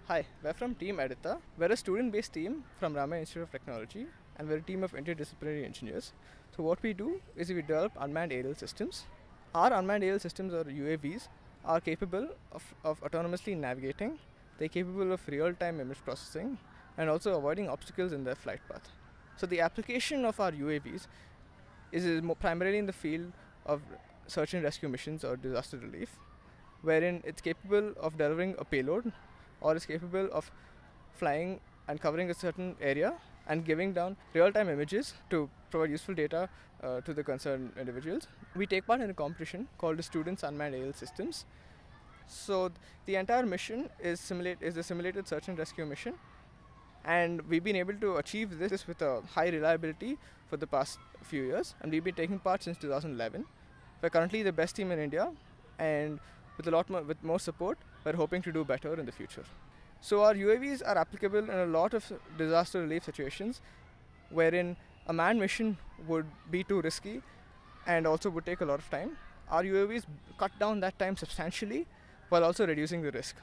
Hi, we're from Team Editha. We're a student-based team from Rama Institute of Technology, and we're a team of interdisciplinary engineers. So what we do is we develop unmanned aerial systems. Our unmanned aerial systems, or UAVs, are capable of autonomously navigating. They're capable of real-time image processing and also avoiding obstacles in their flight path. So the application of our UAVs is primarily in the field of search and rescue missions or disaster relief, wherein it's capable of delivering a payload or is capable of flying and covering a certain area and giving down real-time images to provide useful data to the concerned individuals. We take part in a competition called the Students Unmanned Aerial Systems. So the entire mission is a simulated search and rescue mission, and we've been able to achieve this with a high reliability for the past few years, and we've been taking part since 2011. We're currently the best team in India, and with more support, we're hoping to do better in the future. So our UAVs are applicable in a lot of disaster relief situations, wherein a manned mission would be too risky and also would take a lot of time. Our UAVs cut down that time substantially while also reducing the risk.